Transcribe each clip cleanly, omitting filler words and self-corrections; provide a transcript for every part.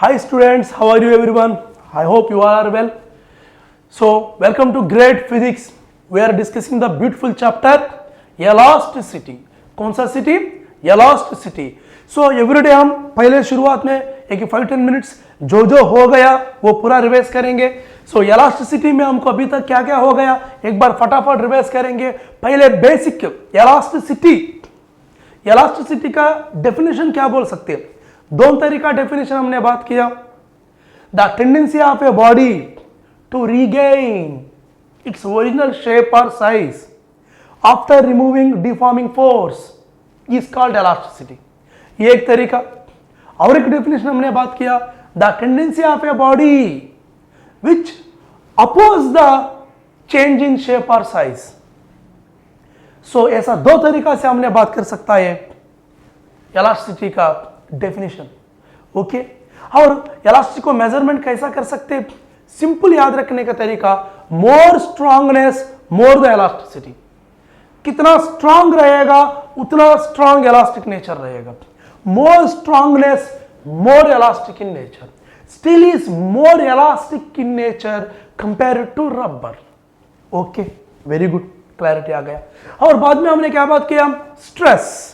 Hi students, how are you everyone? I hope you all are well. So welcome to Grade Physics. We are discussing the beautiful chapter Elasticity. कौन सा city? Elasticity. So every day हम पहले शुरुआत में एक 5-10 minutes जो हो गया वो पूरा रिवाइज करेंगे. सो एलास्टिसिटी में हमको अभी तक क्या क्या हो गया एक बार फटाफट रिवाइज करेंगे. पहले बेसिक एलास्टिसिटी का डेफिनेशन क्या बोल सकते हैं. दो तरीका डेफिनेशन हमने बात किया. The tendency of a body to regain its original shape और size after removing deforming force is called elasticity. ये एक तरीका. और एक डेफिनेशन हमने बात किया the tendency of a body which oppose the change in shape और साइज. सो ऐसा दो तरीका से हमने बात कर सकता है एलास्टिसिटी का डेफिनेशन. ओके. और एलास्टिसिटी को मेजरमेंट कैसा कर सकते हैं. सिंपल याद रखने का तरीका more strongness more the elasticity. कितना स्ट्रांग रहेगा उतना स्ट्रांग इलास्टिक नेचर रहेगा. More strongness more elastic in nature. Steel is more elastic in nature compare to rubber. Okay, very good, clarity आ गया. और बाद में हमने क्या बात किया stress.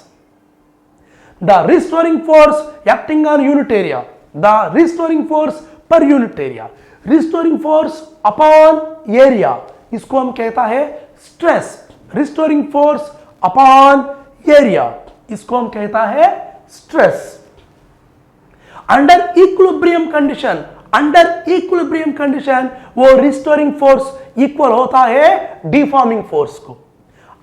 The restoring force acting on unit area. The restoring force पर unit area. Restoring force upon area इसको हम कहता है stress. Restoring force upon area इसको हम कहता है स्ट्रेस. अंडर इक्विलिब्रियम कंडीशन वो रिस्टोरिंग फोर्स इक्वल होता है डिफॉर्मिंग फोर्स को.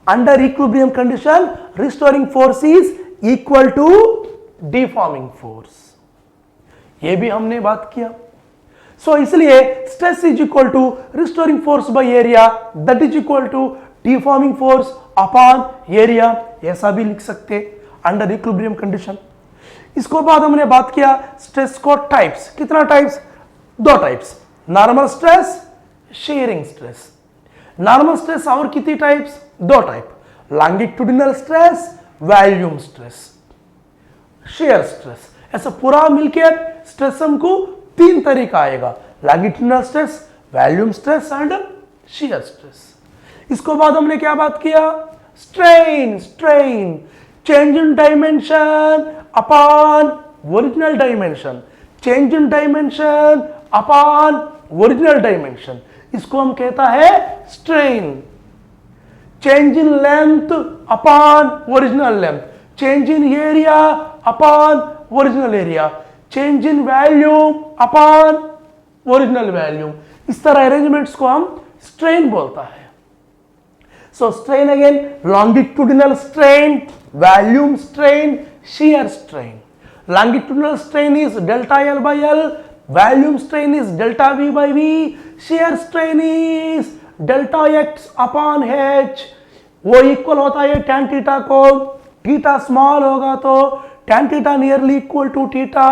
Under equilibrium condition restoring force is equal to deforming force. ये भी हमने बात किया. सो इसलिए stress is equal to restoring force by area that is equal to deforming force upon area. ऐसा भी लिख सकते अंडर इक्विलिब्रियम कंडीशन. इसको बाद हमने बात किया स्ट्रेस को टाइप्स. कितना टाइप्स? दो types. Normal stress, sharing stress. Normal stress और कितनी टाइप्स? दो type. Longitudinal stress, volume stress, shear stress. ऐसा पूरा मिलकर स्ट्रेस हमको तीन तरीका आएगा. Longitudinal stress, volume stress and shear stress. इसको बाद हमने क्या बात किया strain. Change in dimension upon original dimension. Change in dimension upon original dimension इसको हम कहता है strain. Change in length upon original length. Change in area upon original area. Change in volume upon original volume. इस तरह arrangements को हम strain बोलता है. So strain again, longitudinal strain, volume strain, shear strain. Longitudinal strain is delta L by L, volume strain is delta V by V, shear strain is delta X upon H. वो equal होता है tan theta को. Theta small होगा तो tan theta nearly equal to theta.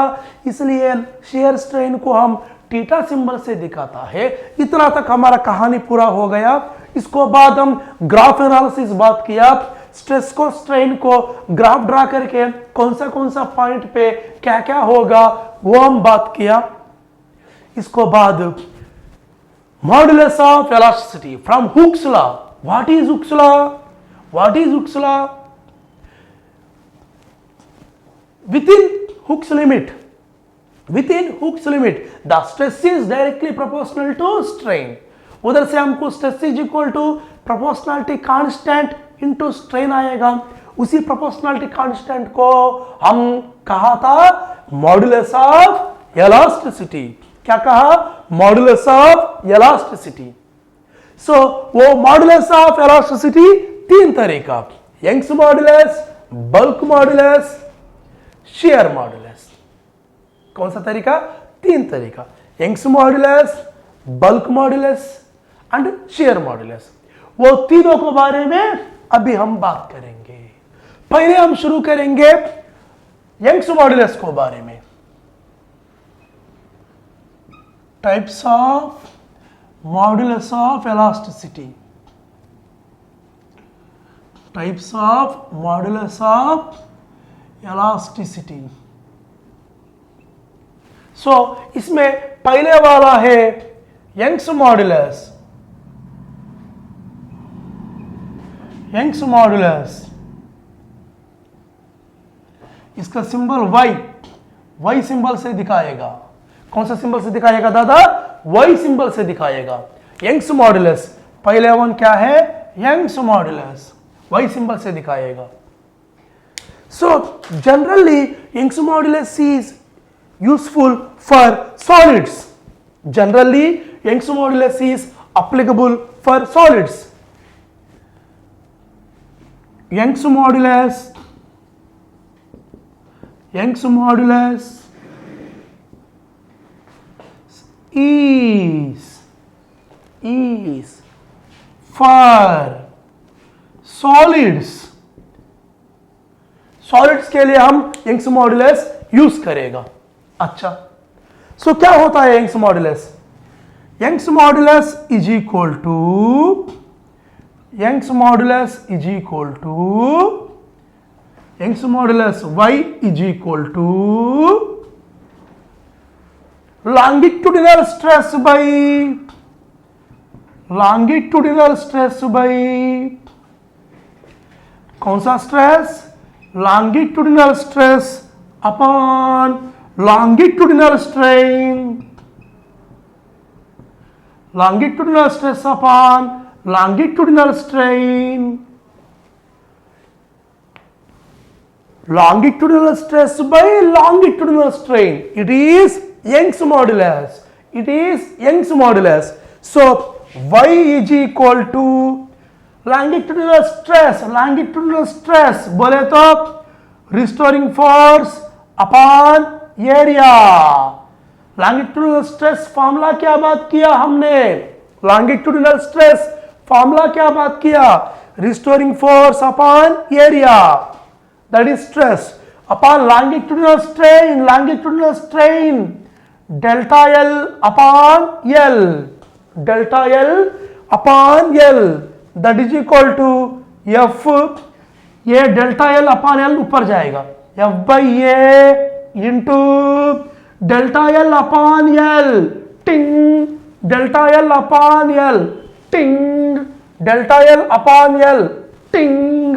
इसलिए shear strain को हम theta symbol से दिखाता है. इतना तक हमारा कहानी पूरा हो गया. इसको बाद हम ग्राफ एनालिसिस बात किया. स्ट्रेस को स्ट्रेन को ग्राफ ड्रा करके कौन सा पॉइंट पे क्या क्या होगा वो हम बात किया. इसको बाद modulus of elasticity from Hooke's law. What is Hooke's law? within Hooke's limit the stress is directly proportional to strain. उधर से हमको stress is equal to proportionality constant into strain आएगा. उसी प्रोपोर्शनलिटी कांस्टेंट को हम कहा था मॉडुलस ऑफ इलास्टिसिटी. क्या कहा? Modulus of elasticity. सो वो मॉडुलस ऑफ इलास्टिसिटी तीन तरीका. Young's modulus, bulk modulus, shear modulus. कौन सा तरीका? तीन तरीका. Young's modulus, bulk modulus and shear modulus. वो तीनों के बारे में अभी हम बात करेंगे. पहले हम शुरू करेंगे यंग्स मॉडुलस को बारे में. Types of modulus of elasticity. Types of modulus of elasticity. So इसमें पहले वाला है यंग्स मॉडुलस, यंग्स मॉडुलस, इसका सिंबल y सिंबल से दिखाएगा। कौन सा सिंबल से दिखाएगा दादा? y सिंबल से दिखाएगा। यंग्स मॉडुलस पहले वन क्या है? यंग्स मॉडुलस y सिंबल से दिखाएगा। So generally Young's modulus is useful for solids. Generally Young's modulus is applicable for solids. Young's modulus is for solids. Solids के लिए हम यंग्स मॉडुलस यूज करेगा। अच्छा, सो क्या होता है Young's modulus? Young's modulus is equal to Young's modulus y is equal to longitudinal stress by कौन सा stress? longitudinal stress upon longitudinal strain, longitudinal stress upon longitudinal strain, longitudinal stress by longitudinal strain. It is Young's modulus. It is Young's modulus. So y is equal to longitudinal stress बोले तो restoring force upon area. longitudinal stress formula क्या बात किया हमने? longitudinal stress formula क्या बात किया? restoring force upon area, that is stress upon longitudinal strain delta L upon L that is equal to F, ये डेल्टा L अपॉन L ऊपर जाएगा, F by A into delta L upon L टिंग, delta L upon L टिंग, delta L upon L टिंग,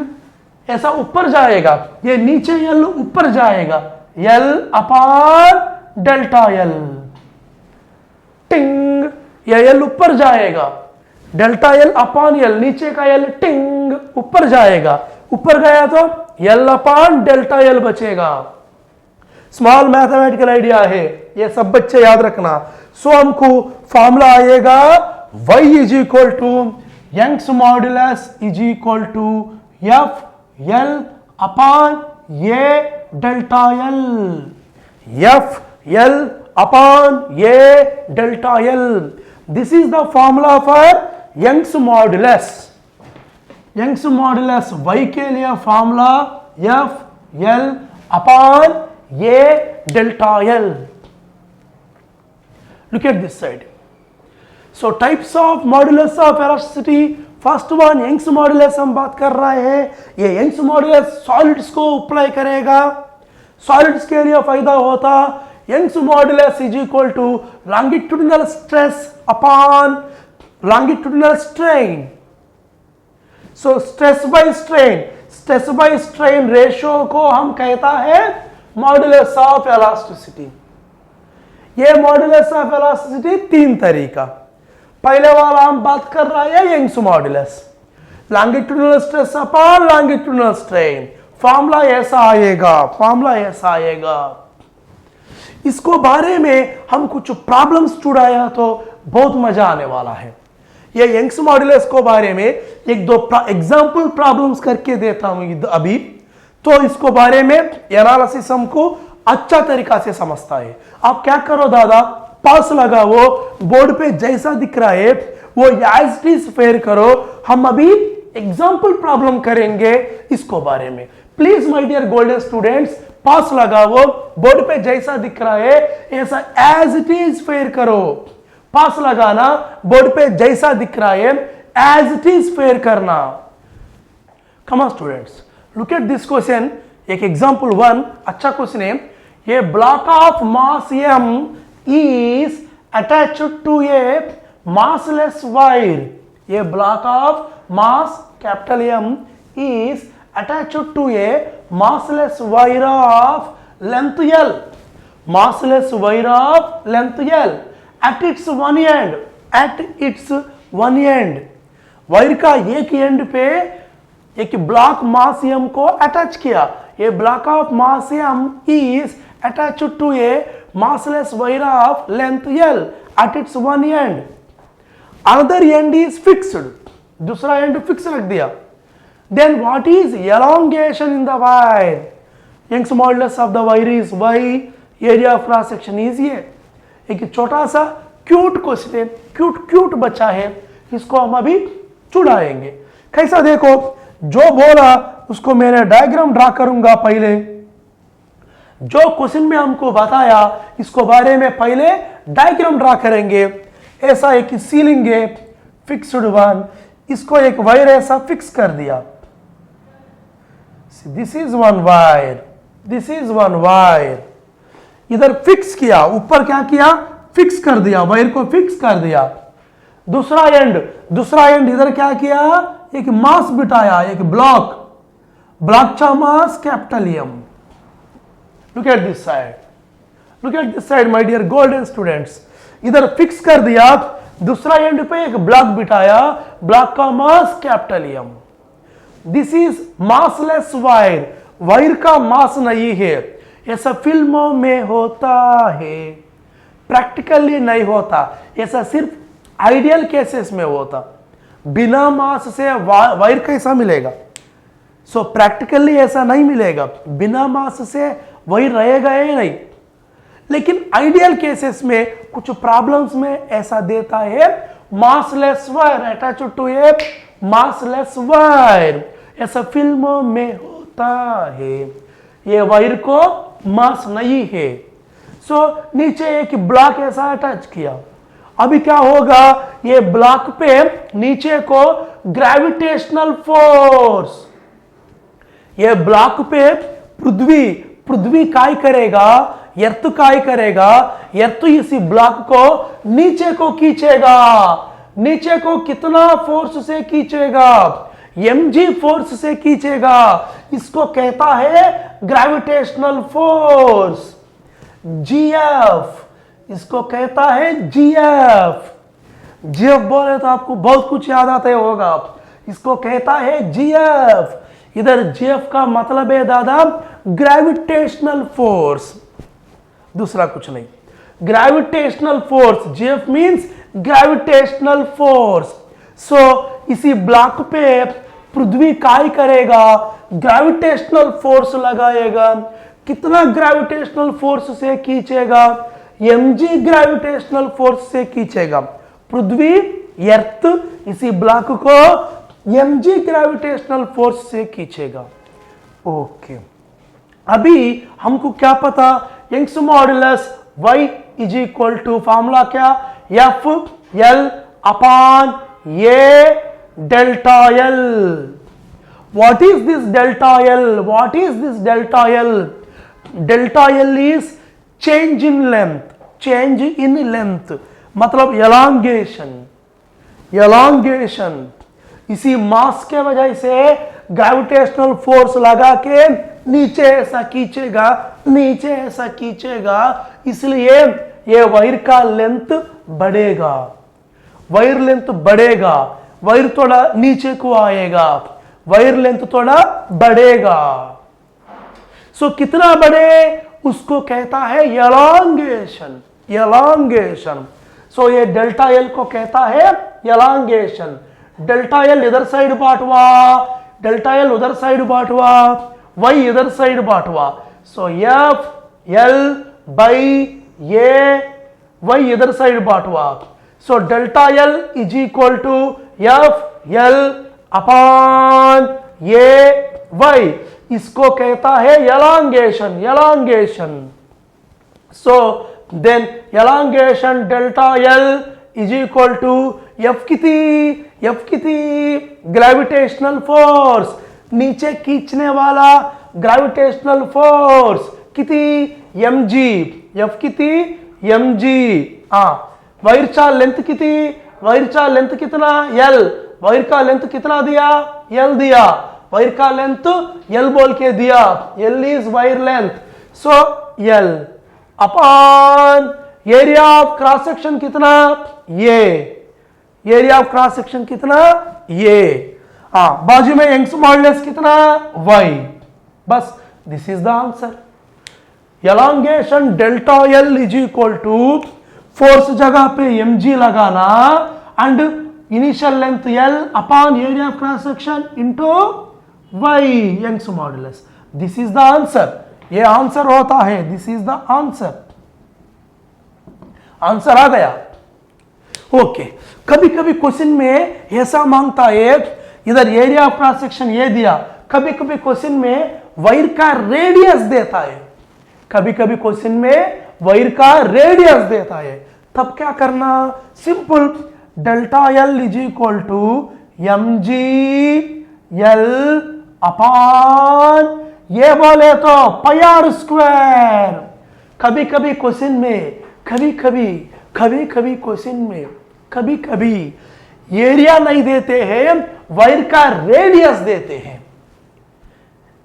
ऐसा ऊपर जाएगा। ये नीचे L ऊपर जाएगा, L अपॉन डेल्टा L टिंग, ये L ऊपर जाएगा, डेल्टा L अपॉन L, नीचे का L टिंग ऊपर जाएगा, ऊपर गया तो L अपॉन डेल्टा L बचेगा। स्मॉल मैथमेटिकल आइडिया है, ये सब बच्चे याद रखना। सो हमको फॉर्मूला आएगा y is equal to Young's modulus is equal to F L upon ये delta L, F L upon A delta L. This is the formula for Young's modulus. Young's modulus y के लिए formula F L upon A delta L. Look at this side. So types of modulus of elasticity. First one Young's modulus हम बात कर रहे हैं। ये Young's modulus solids को apply करेगा। सॉलिड्स के लिए फायदा होता Young's modulus is equal to longitudinal stress upon longitudinal strain. So stress by strain ratio को हम कहता है मॉडुलस ऑफ इलास्टिसिटी। ये मॉडुलस ऑफ इलास्टिसिटी तीन तरीका। पहले वाला हम बात कर रहे हैं Young's modulus, longitudinal stress upon longitudinal strain. Formula ऐसा आएगा। इसको बारे में हम कुछ प्रॉब्लम्स चुड़ाया तो बहुत मजा आने वाला है। ये यंग्स मॉडुलस को बारे में एक दो एग्जाम्पल प्रॉब्लम्स करके देता हूं अभी, तो इसको बारे में एनालिसिस हमको अच्छा तरीका से समझता है। आप क्या करो दादा, पास लगा वो बोर्ड पे जैसा दिख रहा है वो एज इट इज फेयर करो। हम अभी एग्जाम्पल प्रॉब्लम करेंगे इसको बारे में। Please my dear golden students, pause लगा वो बोर्ड पे जैसा दिख रहा है ऐसा एज इट इज फेयर करो। पास लगाना, बोर्ड पे जैसा दिख रहा है एज इट इज फेयर करना। कम on students, look at this question. एक एग्जाम्पल वन अच्छा क्वेश्चन है। ये block of mass m is attached to a massless wire. A block of mass capital M is attached to a massless wire of length L. Massless wire of length L at its one end. At its one end. Wire का एक end पे एक block mass m को attach किया. A block of mass m is attached to a massless wire of length L at its one end. Another end is fixed. दूसरा and fix रख दिया. Then what is elongation in the wire? Young's modulus of the wire is y. Area of cross section is ये. एक छोटा सा cute question, cute बच्चा है, इसको हम अभी छुड़ाएंगे. कैसा देखो, जो बोला उसको मैंने डायग्राम ड्रा करूंगा. पहले जो क्वेश्चन में हमको बताया इसको बारे में पहले डायग्राम ड्रा करेंगे. ऐसा एक सीलिंग है फिक्स्ड वन, इसको एक वायर ऐसा फिक्स कर दिया. This is one wire, this is one wire. इधर फिक्स किया, ऊपर क्या किया, फिक्स कर दिया, वायर को फिक्स कर दिया. दूसरा एंड इधर क्या किया, एक मास बिठाया, एक ब्लॉकचा mass capital M. Look at this side, look at this side my dear golden students. इधर फिक्स कर दिया, दूसरा एंड पे एक ब्लॉक बिठाया, ब्लॉक का mass capital M. This is massless wire. Wire का मास नहीं है. ऐसा फिल्मों में होता है, प्रैक्टिकली नहीं होता. ऐसा सिर्फ आइडियल केसेस में होता. बिना मास से वायर कैसा मिलेगा? सो प्रैक्टिकली ऐसा नहीं मिलेगा. बिना मास से वायर रहेगा ही नहीं. लेकिन आइडियल केसेस में कुछ प्रॉब्लम्स में ऐसा देता है massless wire attached to a massless wire. ऐसा फिल्मों में होता है. ये वायर को मास नहीं है. सो नीचे एक ब्लॉक ऐसा अटैच किया. अभी क्या होगा, ये ब्लॉक पे नीचे को ग्रेविटेशनल फोर्स, ये ब्लॉक पे पृथ्वी काय करेगा, अर्थ काय करेगा. अर्थ इसी ब्लॉक को नीचे को खींचेगा. नीचे को कितना फोर्स से खींचेगा, mg फोर्स से खींचेगा. इसको कहता है ग्रेविटेशनल फोर्स, gf. इसको कहता है gf. gf बोले तो आपको बहुत कुछ याद आता होगा. इसको कहता है gf. इधर gf का मतलब है दादा ग्रेविटेशनल फोर्स, दूसरा कुछ नहीं. Gravitational force, gf means gravitational force. So इसी ब्लॉक पे पृथ्वी काय करेगा, ग्रेविटेशनल फोर्स लगाएगा. कितना ग्रेविटेशनल फोर्स से खींचेगा, mg ग्रेविटेशनल फोर्स से खींचेगा. पृथ्वी अर्थ इसी ब्लॉक को mg ग्रेविटेशनल फोर्स से खींचेगा. ओके, अभी हमको क्या पता, Young's modulus y is equal to formula क्या, F L upon A delta L. What is this delta L? What is this delta L? Delta L is change in length. Change in length मतलब elongation. Elongation इसी मास के वजह से gravitational force लगा के नीचे ऐसा खींचेगा, नीचे ऐसा खींचेगा. इसलिए ये वायर का लेंथ बढ़ेगा. वायर लेंथ बढ़ेगा, वायर थोड़ा नीचे को आएगा, वायर लेंथ थोड़ा बढ़ेगा. सो कितना बढ़े उसको कहता है एलॉन्गेशन. एलॉन्गेशन. सो ये डेल्टा एल को कहता है एलॉन्गेशन. डेल्टा एल इधर साइड बांटवा, डेल्टा एल उधर साइड बांटवा, वाई इधर साइड बांटवा. So F L by A Y इधर साइड बांटवा. So delta L is equal to F L upon ये वाई. इसको कहता है elongation. elongation. So then elongation delta L is equal to F किती ग्रेविटेशनल फोर्स, नीचे खींचने वाला ग्रेविटेशनल फोर्स किती mg. F किती mg. वायर का लेंथ कितनी, वायर का लेंथ कितना l, वायर का लेंथ कितना दिया l दिया, वायर का लेंथ l बोल के दिया, l is wire length, so l upon area of cross section कितना ये, एरिया ऑफ क्रॉस सेक्शन कितना ये, बाजू में यंग्स मॉडुलस कितना y, बस this is the answer. Elongation delta L is equal to force जगह पे mg लगाना and initial length l upon area of cross section into y Young's modulus. This is the answer. ये answer होता है, this is the answer. Answer आ गया. Okay कभी कभी क्वेश्चन में ऐसा मांगता है, इधर एरिया ऑफ क्रॉस सेक्शन ये दिया, कभी कभी क्वेश्चन में वायर का रेडियस देता है, कभी कभी क्वेश्चन में वायर का रेडियस देता है, तब क्या करना, simple delta L is equal to mg l upon ये बोले तो पाई आर स्क्वायर. कभी कभी क्वेश्चन में, कभी कभी क्वेश्चन में कभी कभी एरिया नहीं देते हैं, वायर का रेडियस देते हैं.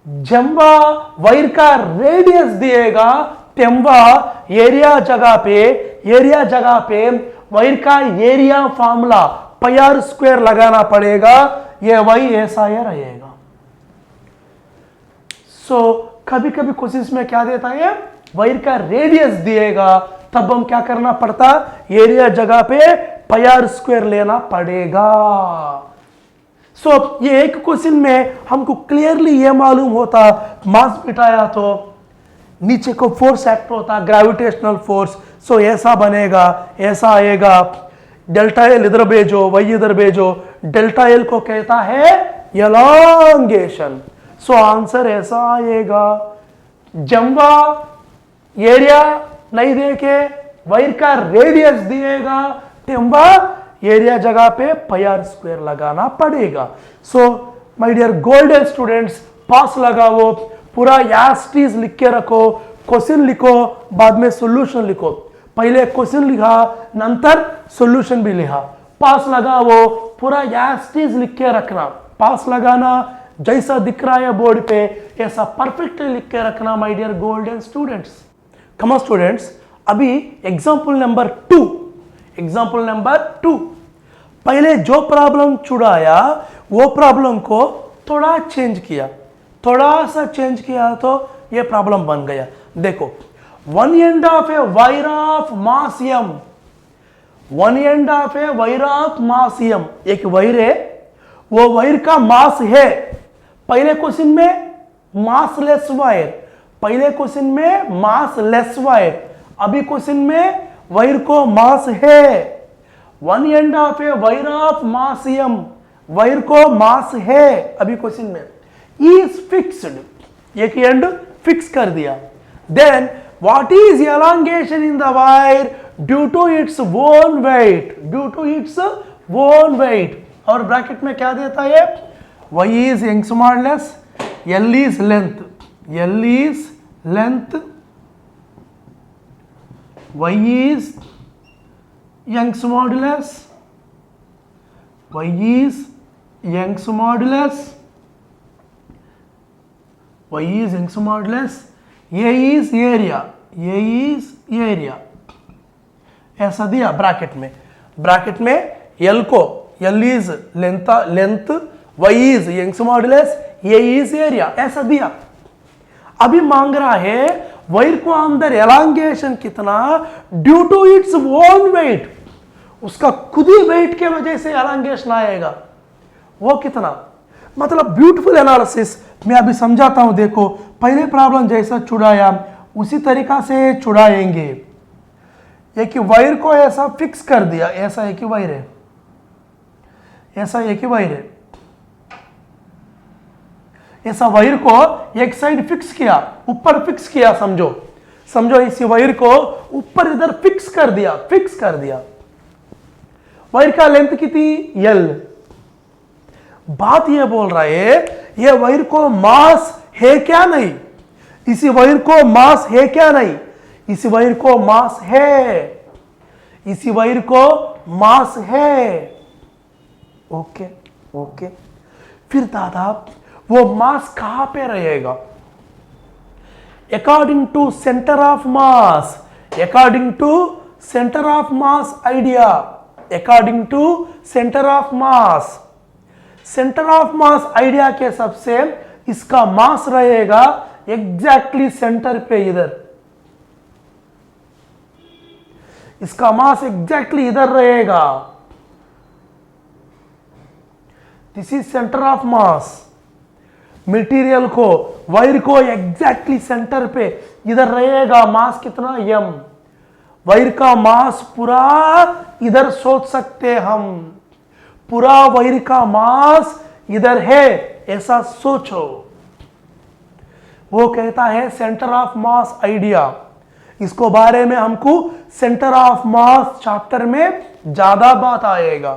जब वायर का रेडियस दिएगा तेंबा एरिया जगह पे वायर का area formula pi R square लगाना पड़ेगा, ये वाई ऐसा ही रहेगा. सो कभी कभी क्वेश्चंस में क्या देता है, वायर का रेडियस दिएगा, तब हम क्या करना पड़ता, एरिया जगह पे पाई आर स्क्वायर लेना पड़ेगा. सो ये एक क्वेश्चन में हमको क्लियरली ये मालूम होता, मास बिठाया तो नीचे को फोर्स एक्ट होता, ग्रेविटेशनल फोर्स. सो ऐसा बनेगा, ऐसा आएगा, डेल्टा एल इधर भेजो, वाई इधर भेजो, डेल्टा एल को कहता है एलोंगेशन. सो आंसर ऐसा आएगा. जंबा एरिया नहीं देके वायर का रेडियस दिएगा, तेंबा एरिया जगह पे पाई आर स्क्वायर लगाना पड़ेगा. So my dear golden students, pause लगाओ, पूरा यास्टीज लिख के रखो, क्वेश्चन लिखो, बाद में सॉल्यूशन लिखो. पहले क्वेश्चन लिखा, नंतर सॉल्यूशन भी लिखा. पास लगाओ, पूरा यास्टीज लिख के रखना. पास लगाना, जैसा दिख रहा है बोर्ड पे ऐसा परफेक्टली लिख के रखना my dear golden students. Come on students, अभी एग्जांपल नंबर 2, एग्जांपल नंबर 2. पहले जो प्रॉब्लम छुड़ाया वो प्रॉब्लम को थोड़ा चेंज किया, थोड़ा सा चेंज किया तो ये प्रॉब्लम बन गया. देखो, one end of a wire of mass m, one end of a wire of mass m, एक वायर है, वो वायर का मास है. पहले क्वेश्चन में मासलेस वायर, पहले क्वेश्चन में मास लेस वायर, अभी क्वेश्चन में वायर को मास है. One end of a wire of mass m, wire को मास है अभी क्वेश्चन में, इज फिक्स्ड, एक एंड फिक्स कर दिया. Then what is elongation in the wire due to its own weight, due to its own weight. और bracket में क्या देता है, y is Young's modulus, l is length, l is length, y is Young's modulus, y is Young's modulus, y is Young's modulus, a is area, a is area. ऐसा दिया bracket में, bracket में l को, l is length, y is Young's modulus, a is area, ऐसा दिया. अभी मांग रहा है वायर को अंदर एलोंगेशन कितना due to its own weight, उसका खुद ही वेट के वजह से एलोंगेशन आएगा, वो कितना. मतलब ब्यूटीफुल एनालिसिस मैं अभी समझाता हूं. देखो, पहले प्रॉब्लम जैसा छुड़ाया उसी तरीका से छुड़ाएंगे. एक वायर को ऐसा फिक्स कर दिया, ऐसा एक ही वायर है, ऐसा एक ही वायर है, ऐसा वायर को एक साइड फिक्स किया, ऊपर फिक्स किया, समझो समझो, इसी वायर को ऊपर इधर फिक्स कर दिया, फिक्स कर दिया. वायर का लेंथ कितनी l. बात ये बोल रहा है ये वायर को मास है क्या नहीं, इसी वायर को मास है क्या नहीं, इसी वायर को मास है, इसी वायर को मास है। ओके ओके, फिर दादा वो मास कहां पे रहेगा? According to centre of mass, according to centre of mass idea, according to centre of mass, centre of mass idea के हिसाब से इसका मास रहेगा एग्जैक्टली सेंटर पे, इधर इसका मास एग्जैक्टली इधर रहेगा। This is centre of mass. Material को, वायर को एग्जैक्टली सेंटर पे इधर रहेगा। मास कितना? m। वायर का मास पूरा इधर सोच सकते हम, पूरा वायर का मास इधर है, ऐसा सोचो। वो कहता है सेंटर ऑफ मास आइडिया। इसको बारे में हमको सेंटर ऑफ मास चैप्टर में ज्यादा बात आएगा।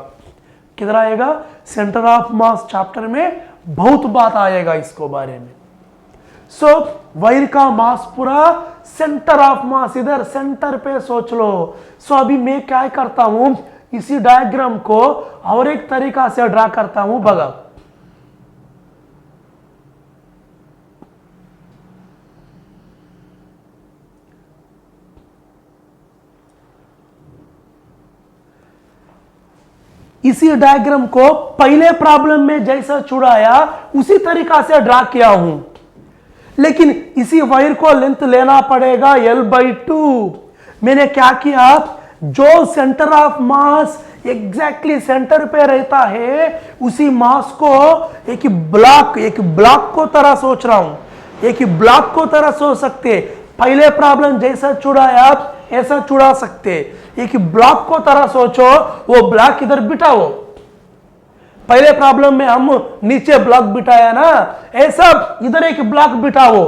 किधर आएगा? सेंटर ऑफ मास चैप्टर में बहुत बात आएगा इसको बारे में। सो वायर का मास पूरा सेंटर ऑफ मास इधर सेंटर पे सोच लो। सो अभी मैं क्या करता हूं, इसी डायग्राम को और एक तरीका से ड्रा करता हूं, बघा। इसी डायग्राम को पहले प्रॉब्लम में जैसा चुराया उसी तरीका से ड्रा किया हूं, लेकिन इसी वायर को लेंथ लेना पड़ेगा L/2। मैंने क्या किया, जो centre of mass exactly centre पे रहता है उसी मास को एक ब्लॉक को तरह सोच रहा हूं, एक ब्लॉक को तरह सोच सकते। पहले प्रॉब्लम जैसा चुराया ऐसा चुरा सकते। एक ब्लॉक को तरह सोचो, वो ब्लॉक इधर बिठाओ। पहले प्रॉब्लम में हम नीचे ब्लॉक बिठाया ना, ऐसा इधर एक ब्लॉक बिठाओ।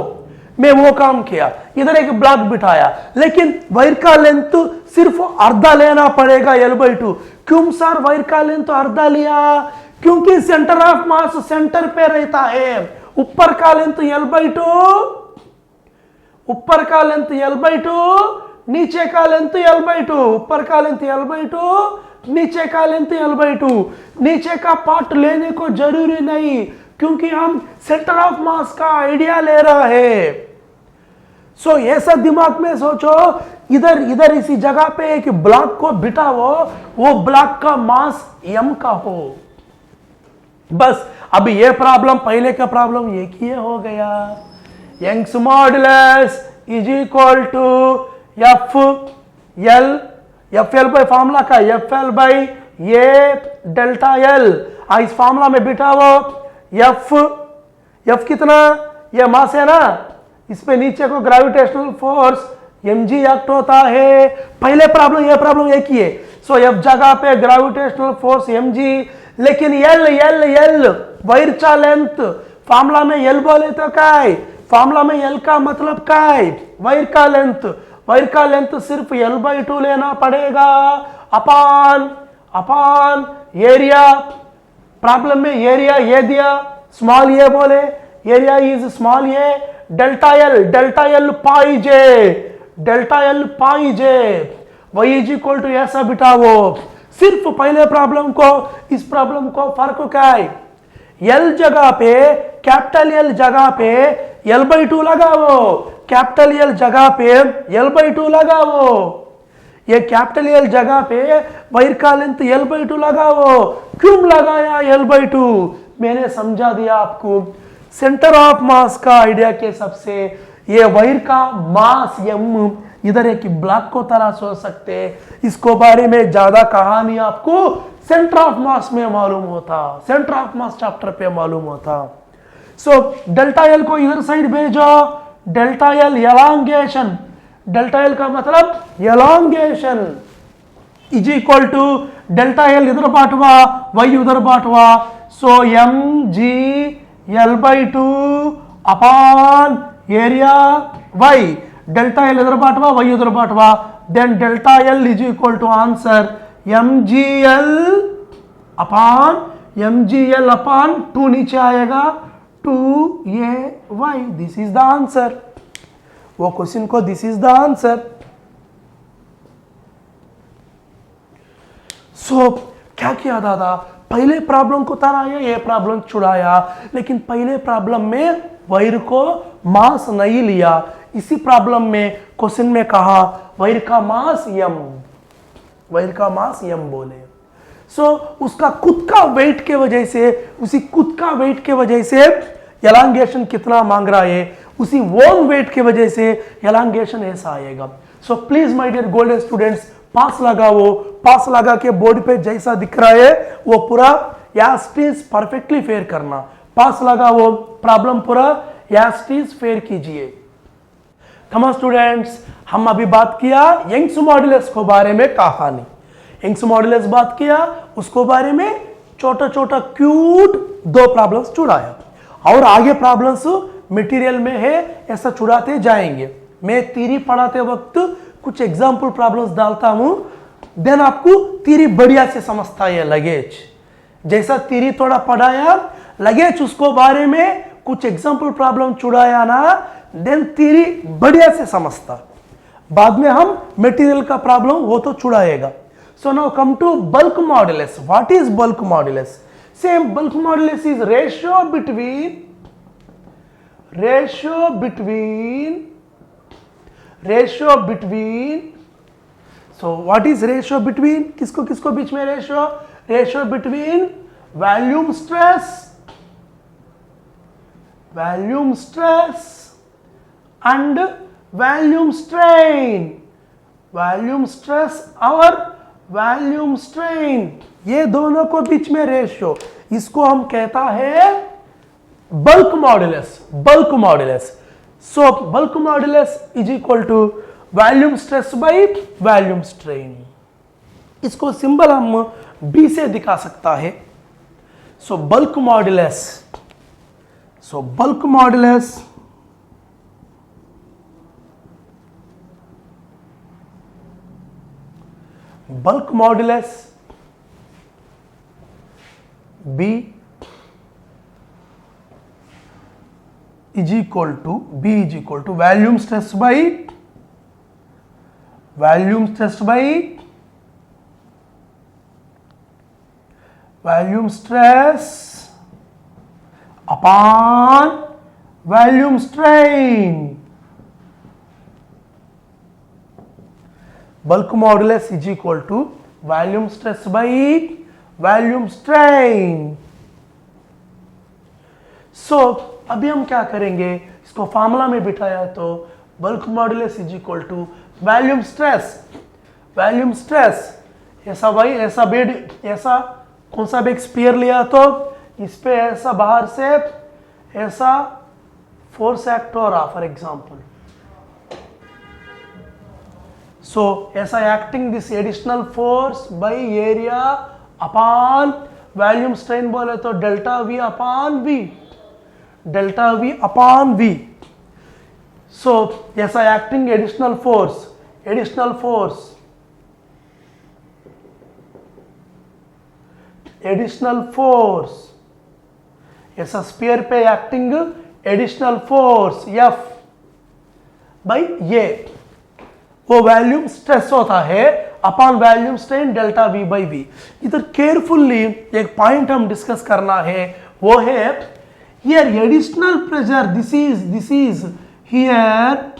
मैं वो काम किया, इधर एक ब्लॉक बिठाया, लेकिन वायर का लेंथ सिर्फ आधा लेना पड़ेगा L/2। क्यों सर वायर का लेंथ आधा लिया? क्योंकि सेंटर ऑफ मास सेंटर पे रहता है। ऊपर का लेंथ L/2, ऊपर का लेंथ L/2, नीचे का लेंथ L/2, ऊपर का लेंथ L/2, नीचे का लेंथ L/2। नीचे का पार्ट लेने को जरूरी नहीं, क्योंकि हम सेंटर ऑफ मास का आइडिया ले रहा है। सो ऐसा दिमाग में सोचो, इधर इसी जगह पे एक ब्लॉक को बिठाओ, वो ब्लॉक का मास m का हो। बस अभी ये प्रॉब्लम पहले का प्रॉब्लम एक ही हो गया। Young's modulus is equal to FL by formula का FL/A डेल्टा L। इस फॉर्मूला में बिठाओ F कितना? ये मास है ना, इस पे नीचे को ग्रेविटेशनल फोर्स mg एक्ट होता है। पहले प्रॉब्लम ये प्रॉब्लम एक ही है। सो F जगह पे ग्रेविटेशनल फोर्स mg, लेकिन L वायर का लेंथ फॉर्मूला में L बोले तो क्या है? फॉर्मूला में L का मतलब क्या है? वायर का लेंथ। वायर का लेंथ सिर्फ L/2 लेना पड़ेगा अपान एरिया। प्रॉब्लम में एरिया ये दिया, स्मॉल ए बोले, area is small a, delta L pi जे y इज इक्वल टू ऐसा बिठाओ। सिर्फ पहले प्रॉब्लम को इस प्रॉब्लम को फर्क क्या है? L जगह पे, कैपिटल L जगह पे L/2 लगाओ, कैपिटल L जगह पे L/2 लगाओ। ये कैपिटल L जगह पे वायर का लेंथ L/2 लगाओ। क्यों लगाया L/2? मैंने समझा दिया आपको। सेंटर ऑफ मास का आइडिया के सबसे ये वायर का मास m इधर एक ब्लॉक को तरह सोच सकते हैं। इसको बारे में ज्यादा कहानी आपको सेंटर ऑफ मास में मालूम होता, सेंटर ऑफ मास चैप्टर पे मालूम होता। सो डेल्टा L को इधर साइड भेजो, delta L elongation, delta L का मतलब elongation is equal to delta L इधर बांटवा, y उधर बांटवा। So mg L/2 upon area y, delta L इधर बांटवा, y उधर बांटवा, then delta L is equal to answer mgl upon 2 नीचे आएगा 2ay। This is the answer. वो क्वेश्चन को this is the answer. So क्या किया दादा, पहले प्रॉब्लम को तराया, ये प्रॉब्लम छुड़ाया, लेकिन पहले प्रॉब्लम में वायर को मास नहीं लिया। इसी प्रॉब्लम में क्वेश्चन में कहा वायर का मास m, वायर का मास m बोले। सो उसका खुद का वेट के वजह से, उसी खुद का वेट के वजह से एलांगेशन कितना मांग रहा है, उसी वोन वेट के वजह से एलांगेशन ऐसा आएगा। So please my dear golden students, pause लगाओ, पास लगा के बोर्ड पे जैसा दिख रहा है वो पूरा यास्टीज परफेक्टली फेयर करना। पास लगाओ, प्रॉब्लम पूरा यास्टीज फेयर कीजिए। कम स्टूडेंट्स, हम अभी बात किया यंग्स मॉडुलस को बारे में कहानी, यंग्स मॉडुलस बात किया, उसको बारे में छोटा छोटा क्यूट 2 प्रॉब्लम्स छुड़ाया, और आगे प्रॉब्लम्स मटेरियल में है ऐसा छुड़ाते जाएंगे। मैं थ्योरी पढ़ाते वक्त कुछ एग्जाम्पल प्रॉब्लम्स डालता हूं, देन आपको थ्योरी बढ़िया से समझता है। लगेज जैसा थ्योरी थोड़ा पढ़ाया, लगेज उसको बारे में कुछ एग्जाम्पल प्रॉब्लम छुड़ाया ना, देन थ्योरी बढ़िया से समझता। बाद में हम मटेरियल का प्रॉब्लम वो तो छुड़ाएगा। So now come to bulk modulus. What is bulk modulus? Same bulk modulus is ratio between so what is ratio between, किसको किसको बीच में ratio between volume stress and volume strain, ये दोनों को बीच में रेशियो, इसको हम कहता है bulk modulus. So bulk modulus is equal to volume stress by volume strain. इसको सिंबल हम बी से दिखा सकता है। So bulk modulus B is equal to volume stress by volume stress upon volume strain. Bulk modulus is equal to volume stress by volume strain. So अभी हम क्या करेंगे, इसको फार्मूला में बिठाया तो bulk modulus is equal to volume stress. ऐसा भाई, ऐसा बेड, ऐसा कौन सा भी स्पीयर लिया तो इस पे ऐसा बाहर से ऐसा फोर्स एक्ट हो रहा फॉर एग्जांपल। सो ऐसा acting this additional force by area upon volume strain बोले तो delta V upon V. So ऐसा एक्टिंग एडिशनल फोर्स ऐसा स्पीयर पे acting additional force F by ये, वो वॉल्यूम स्ट्रेस होता है upon volume strain delta V by V। इधर केयरफुल्ली एक पॉइंट हम डिस्कस करना है, वो है here additional pressure, this is here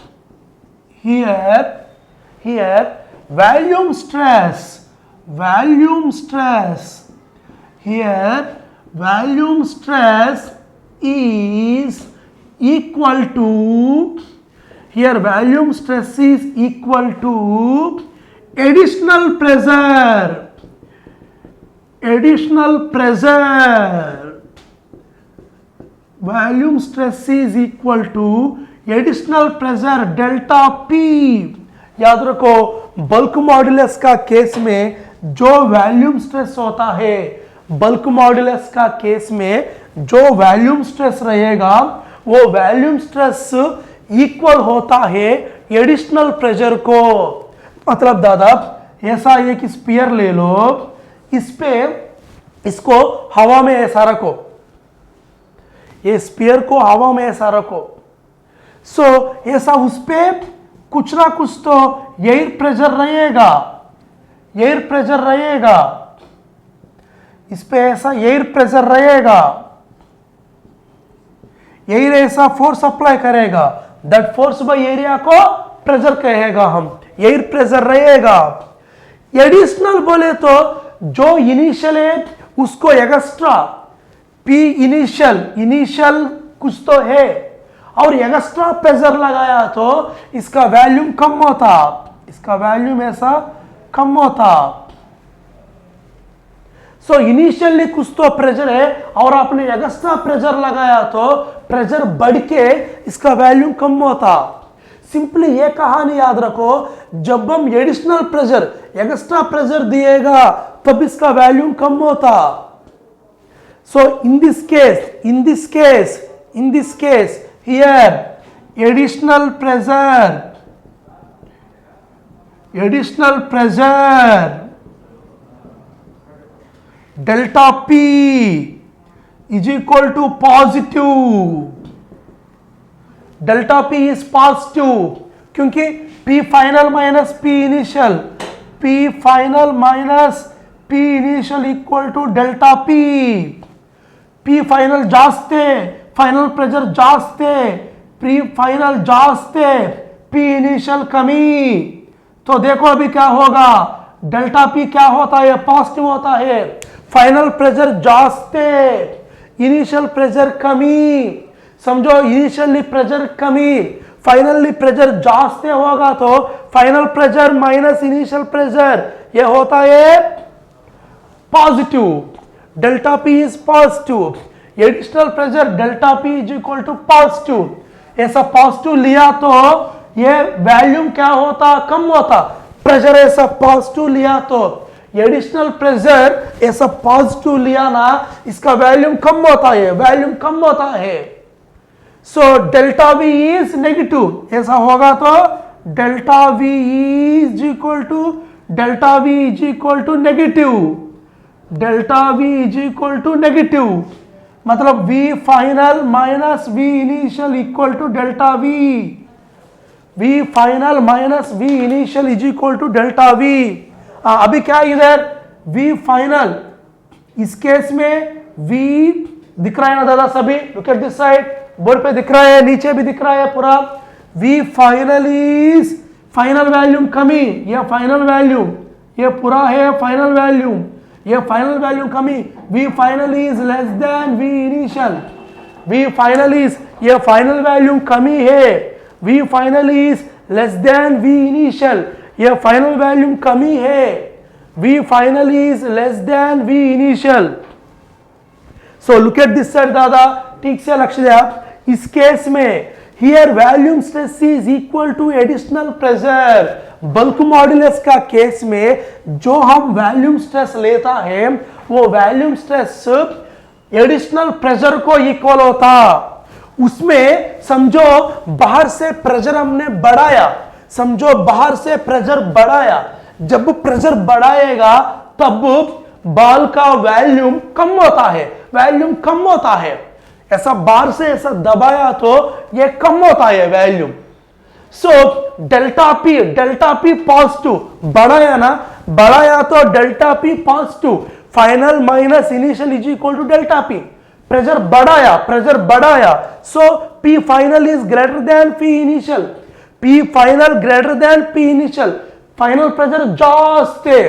volume stress, here volume stress is equal to, here volume stress is equal to additional pressure, volume stress is equal to additional pressure delta P। याद रखो bulk modulus का case में जो volume stress होता है, bulk modulus का case में जो वॉल्यूम स्ट्रेस रहेगा वो वॉल्यूम स्ट्रेस इक्वल होता है एडिशनल प्रेशर को। मतलब दादा ऐसा एक स्पीयर ले लो, इस पे इसको हवा में ऐसा रखो, ये स्पीयर को हवा में ऐसा रखो। सो ऐसा उस पे कुछ ना कुछ तो एयर प्रेशर रहेगा, एयर प्रेशर रहेगा, इस पे ऐसा एयर प्रेशर रहेगा, एयर ऐसा फोर्स अप्लाई करेगा, दैट फोर्स बाय एरिया को प्रेशर कहेगा हम, एयर प्रेशर रहेगा। एडिशनल बोले तो जो इनिशियल है उसको एक्स्ट्रा पी इनिशियल कुछ तो है और एक्स्ट्रा प्रेशर लगाया तो इसका वैल्यूम कम होता, इसका वैल्यूम ऐसा कम होता। सो इनिशियली कुछ तो प्रेशर है और आपने एक्स्ट्रा प्रेशर लगाया तो प्रेशर बढ़ के इसका वैल्यूम कम होता। सिंपली ये कहानी याद रखो, जब हम एडिशनल प्रेशर एक्स्ट्रा प्रेशर दिएगा तब इसका वैल्यूम कम होता। So in this case here additional pressure delta P is equal to positive, delta P is positive क्योंकि P final minus P initial equal to delta P, P final जास्ते, final pressure जास्ते, P final जास्ते, P initial कमी। तो देखो अभी क्या होगा, डेल्टा पी क्या होता है, पॉजिटिव होता है, फाइनल प्रेशर जास्ते, इनिशियल प्रेशर कमी। समझो इनिशियली प्रेशर कमी, फाइनली प्रेशर जास्ते होगा तो final pressure minus initial pressure ये होता है positive, delta P is positive, additional pressure delta P is equal to positive. ऐसा पॉजिटिव लिया तो ये वैल्यूम क्या होता, कम होता। प्रेशर ऐसा पॉजिटिव लिया तो एडिशनल प्रेशर ऐसा पॉजिटिव लिया ना, इसका वैल्यूम कम होता है, वैल्यूम कम होता है। So delta V is negative, ऐसा होगा तो delta V is equal to negative, delta V is equal to negative, मतलब V final minus V initial equal to delta V, V final minus V initial is equal to delta V। अभी क्या इधर V final, इस case में V दिख रहा है ना दादा सभी, look at this side, board पे दिख रहा है, नीचे भी दिख रहा है पूरा। V final is final volume कमी, ये फाइनल वैल्यूम, ये पूरा है फाइनल वैल्यूम, ये फाइनल वैल्यू कमी, V final is less than V initial, V final is, ये फाइनल वैल्यू कमी है, V final is less than V initial, ये फाइनल वैल्यू कमी है, V final is less than V initial. So look at this side दादा, ठीक से लक्ष्य दिया। इस केस में here volume stress is equal to additional pressure. Bulk modulus का केस में जो हम वैल्यूम स्ट्रेस लेता है वो वैल्यूम स्ट्रेस एडिशनल प्रेशर को इक्वल होता। उसमें समझो बाहर से प्रेशर हमने बढ़ाया, समझो बाहर से प्रेशर बढ़ाया, जब प्रेशर बढ़ाएगा तब बॉल का वैल्यूम कम होता है, वैल्यूम कम होता है। ऐसा बाहर से ऐसा दबाया तो ये कम होता है volume. So delta P positive, बढ़ाया ना, बढ़ाया तो delta P positive, final minus initial is equal to delta P. Pressure बढ़ाया, so P final is greater than P initial, P final greater than P initial, final pressure जास्ते,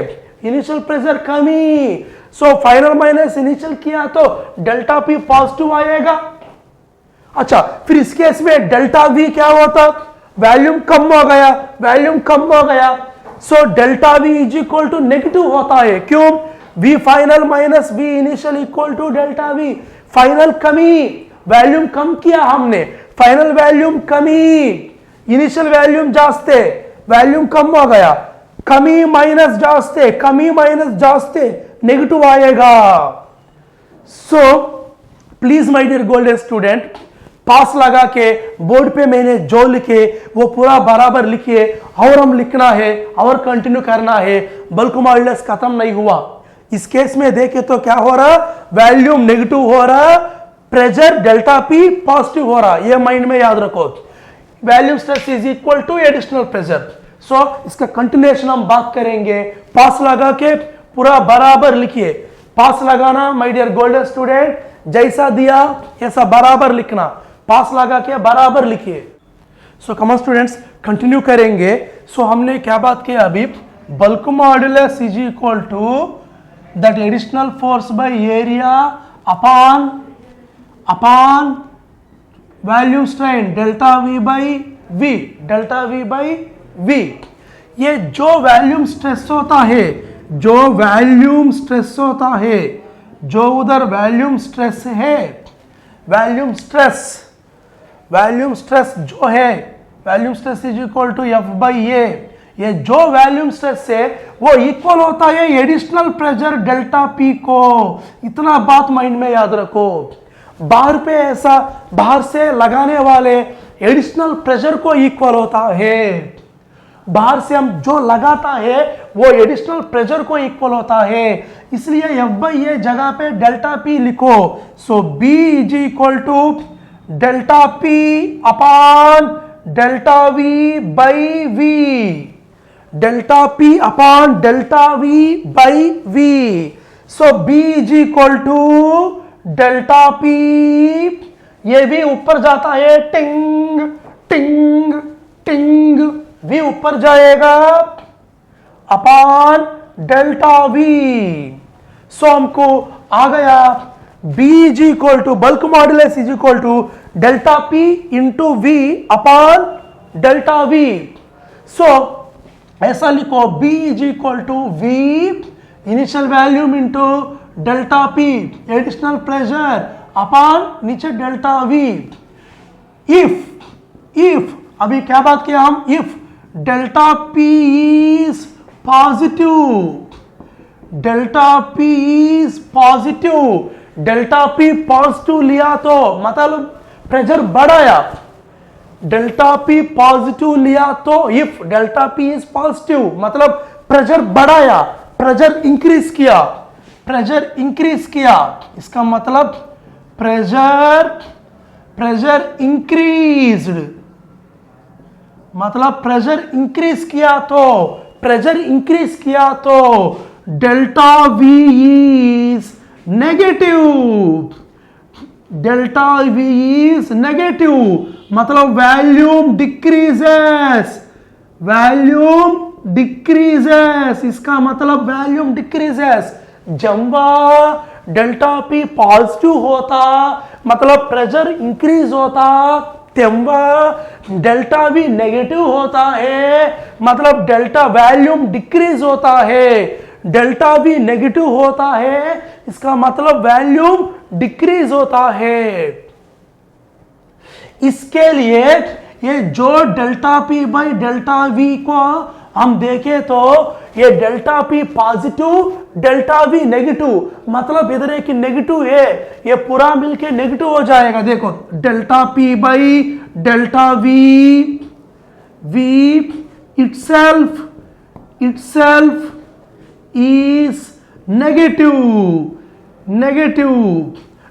initial pressure कमी। So final minus initial किया तो delta P positive आएगा। अच्छा, फिर इस case में डेल्टा वी क्या होता, वैल्यूम कम हो गया, वैल्यूम कम हो गया, so delta V is equal to negative होता है। क्यों, V final minus V initial equal to delta V, final कमी, वैल्यूम कम किया हमने, फाइनल वैल्यूम कमी, इनिशियल वैल्यूम जास्ते, वैल्यूम कम हो गया, कमी माइनस जास्ते, कमी माइनस जास्ते, नेगेटिव आएगा। So please my dear golden student, पास लगा के बोर्ड पे मैंने जो लिखे वो पूरा बराबर लिखिए, और हम लिखना है और कंटिन्यू करना है, बल्क मॉड्यूलस खत्म नहीं हुआ। इस केस में देखे तो क्या हो रहा, वैल्यूम नेगेटिव हो रहा, प्रेशर डेल्टा पी पॉजिटिव हो रहा, ये माइंड में याद रखो। Volume stress is equal to additional pressure. So इसका कंटिन्यूएशन हम बात करेंगे। पास लगा के पूरा बराबर लिखिए। पास लगाना माय डियर गोल्डन स्टूडेंट, जैसा दिया ऐसा बराबर लिखना, पास लगा के बराबर लिखिए। सो कमन स्टूडेंट्स कंटिन्यू करेंगे। सो हमने क्या बात किया अभी, bulk modulus is equal to that additional force by area upon volume strain delta V by V, delta V by V. ये जो वैल्यूम स्ट्रेस होता है, जो वैल्यूम स्ट्रेस होता है, जो उधर वैल्यूम स्ट्रेस है, वैल्यूम स्ट्रेस जो है, volume stress is equal to F by A. ये जो वैल्यूम स्ट्रेस है वो इक्वल होता है एडिशनल प्रेशर डेल्टा पी को। इतना बात माइंड में याद रखो। बाहर पे ऐसा बाहर से लगाने वाले एडिशनल प्रेशर को इक्वल होता है। बाहर से हम जो लगाता है वो एडिशनल प्रेशर को इक्वल होता है। इसलिए एफ बाई ए जगह पे डेल्टा पी लिखो। So B is equal to delta P upon delta V by V, delta P upon delta V by V. So B is equal to delta P, ये भी ऊपर जाता है, टिंग टिंग टिंग, वी ऊपर जाएगा अपॉन डेल्टा वी। सो हमको आ गया B is equal to bulk modulus is equal to delta P into V upon delta V. So ऐसा लिखो, B is equal to V initial volume into delta P additional pressure upon नीचे delta V. If अभी क्या बात किया हम, if delta P is positive, delta P is positive, delta P positive लिया तो मतलब प्रेशर बढ़ाया, डेल्टा पी पॉजिटिव लिया तो if delta P is positive मतलब प्रेशर बढ़ाया, प्रेशर इंक्रीज किया, प्रेशर इंक्रीज किया, इसका मतलब प्रेशर इंक्रीज्ड, मतलब प्रेशर इंक्रीज किया तो, प्रेशर इंक्रीज किया तो delta V is negative, delta V is negative मतलब वैल्यूम डिक्रीजेस, वैल्यूम डिक्रीजेस, इसका मतलब वैल्यूम डिक्रीजेस। जब डेल्टा पी पॉजिटिव होता मतलब प्रेशर इंक्रीज होता, तेव्हा डेल्टा वी नेगेटिव होता है मतलब डेल्टा वैल्यूम डिक्रीज होता है, डेल्टा वी नेगेटिव होता है इसका मतलब वैल्यूम डिक्रीज होता है। इसके लिए ये जो delta P by delta we को हम देखें तो ये delta P positive, delta we negative मतलब इधर एक नेगेटिव है, ये पूरा मिलके नेगेटिव हो जाएगा। देखो delta P by delta V, V itself is negative,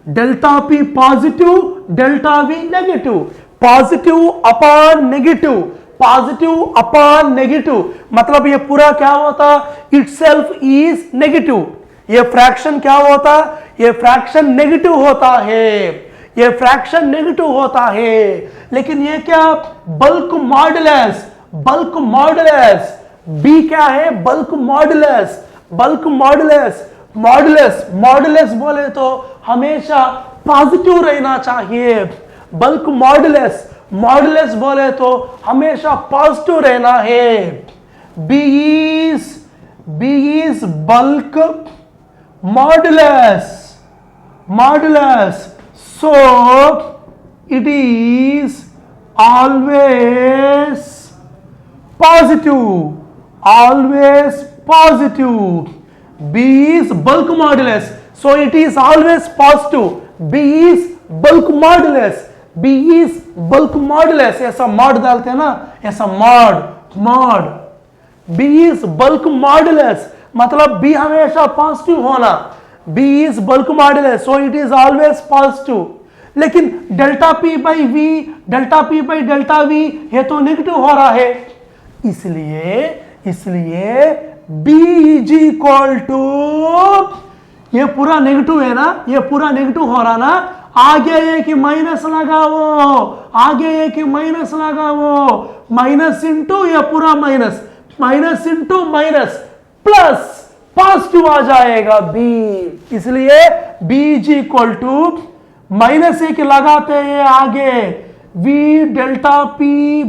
delta p positive, delta v negative, positive upon negative मतलब ये पूरा क्या होता, itself is negative, ये फ्रैक्शन क्या होता, ये फ्रैक्शन नेगेटिव होता है, ये फ्रैक्शन नेगेटिव होता है। लेकिन ये क्या, bulk modulus, bulk modulus B क्या है, bulk modulus, bulk modulus, modulus बोले तो हमेशा पॉजिटिव रहना चाहिए। बल्क मॉडुलस बोले तो हमेशा पॉजिटिव रहना है। B is bulk modulus, so it is always positive, always positive. B is bulk modulus, so it is always positive. B is bulk modulus, B is bulk modulus, ऐसा mod डालते हैं ना, ऐसा mod, B is bulk modulus मतलब B हमेशा positive होना, B is bulk modulus, so it is always positive. लेकिन delta P by V, delta P by delta V ये तो नेगेटिव हो रहा है, इसलिए B इज इक्वल टू, ये पूरा नेगेटिव है ना, ये पूरा नेगेटिव हो रहा ना, आगे एक माइनस लगाओ, आगे एक माइनस लगाओ, माइनस इंटू ये पूरा minus, minus into minus plus positive आ जाएगा B, इसलिए B is equal to minus एक लगाते हैं आगे V delta P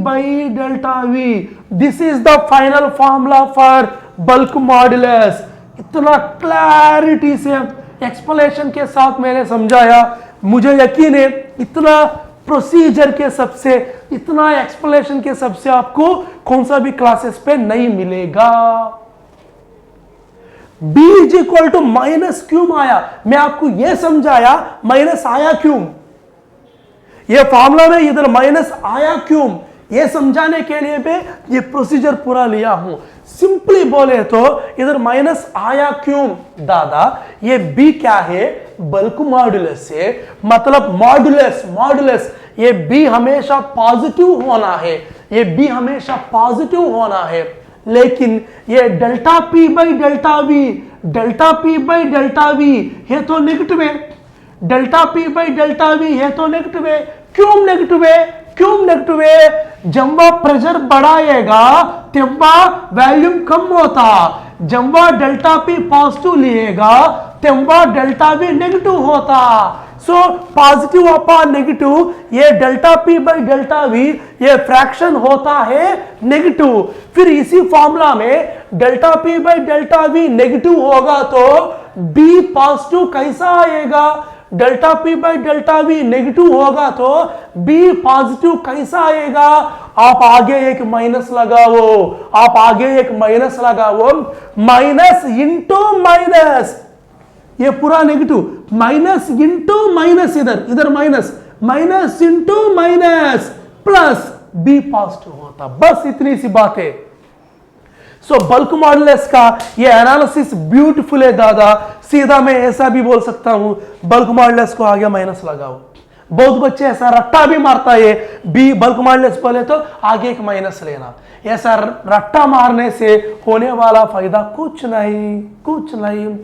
by delta V। This is the final formula for bulk modulus. इतना क्लैरिटी से एक्सप्लेनेशन के साथ मैंने समझाया, मुझे यकीन है इतना प्रोसीजर के सबसे, इतना एक्सप्लेनेशन के सबसे आपको कौन सा भी क्लासेस पे नहीं मिलेगा। B is equal to minus क्यों आया, मैं आपको यह समझाया माइनस आया क्यों, यह फॉर्मूला में इधर माइनस आया क्यों, यह समझाने के लिए मैं ये प्रोसीजर पूरा लिया हूं। सिंपली बोले तो इधर माइनस आया क्यों दादा, ये B क्या है, बल्क मॉडुलस है, मतलब मॉडुलस, मॉडुलस ये B हमेशा पॉजिटिव होना है, ये B हमेशा पॉजिटिव होना है, लेकिन ये delta P by delta V, delta P by delta V ये तो नेगेटिव है, delta P by delta V है तो नेगेटिव है। क्यों नेगेटिव है, क्यों नेगेटिव है, जब वह प्रेशर बढ़ाएगा तब वॉल्यूम कम होता, जब वह डेल्टा P पॉजिटिव लिएगा तब वह डेल्टा V नेगेटिव होता। सो पॉजिटिव अपॉन नेगेटिव, ये delta P by delta V ये फ्रैक्शन होता है नेगेटिव। फिर इसी फॉर्मूला में delta P by delta V negative होगा तो B पॉजिटिव कैसा आएगा, delta P by delta V negative होगा तो B पॉजिटिव कैसा आएगा। आप आगे एक माइनस लगाओ, आप आगे एक माइनस लगाओ, माइनस इंटू माइनस, ये पूरा नेगेटिव, माइनस इंटू माइनस, इधर minus, minus into minus plus B positive होता, बस इतनी सी बात है। सो बल्क मॉडुलस का ये एनालिसिस ब्यूटीफुल है दादा, सीधा मैं ऐसा भी बोल सकता हूं, बल्क मॉडुलस को आगे माइनस लगाओ। बहुत बच्चे ऐसा रट्टा भी मारता है, बी बल्क मॉडुलस बोले तो आगे एक माइनस लेना, ऐसा रट्टा मारने से होने वाला फायदा कुछ नहीं, कुछ नहीं।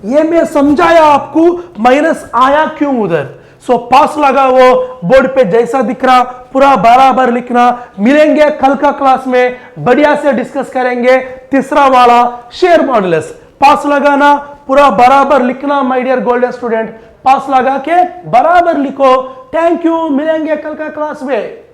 ये मैं समझाया आपको माइनस आया क्यों उधर। सो पास लगाओ, बोर्ड पे जैसा दिख रहा पूरा बराबर लिखना। मिलेंगे कल का क्लास में, बढ़िया से डिस्कस करेंगे तीसरा वाला शेयर मॉडुलस। पास लगाना, पूरा बराबर लिखना माय डियर गोल्डन स्टूडेंट, पास लगा के बराबर लिखो। थैंक यू, मिलेंगे कल का क्लास में।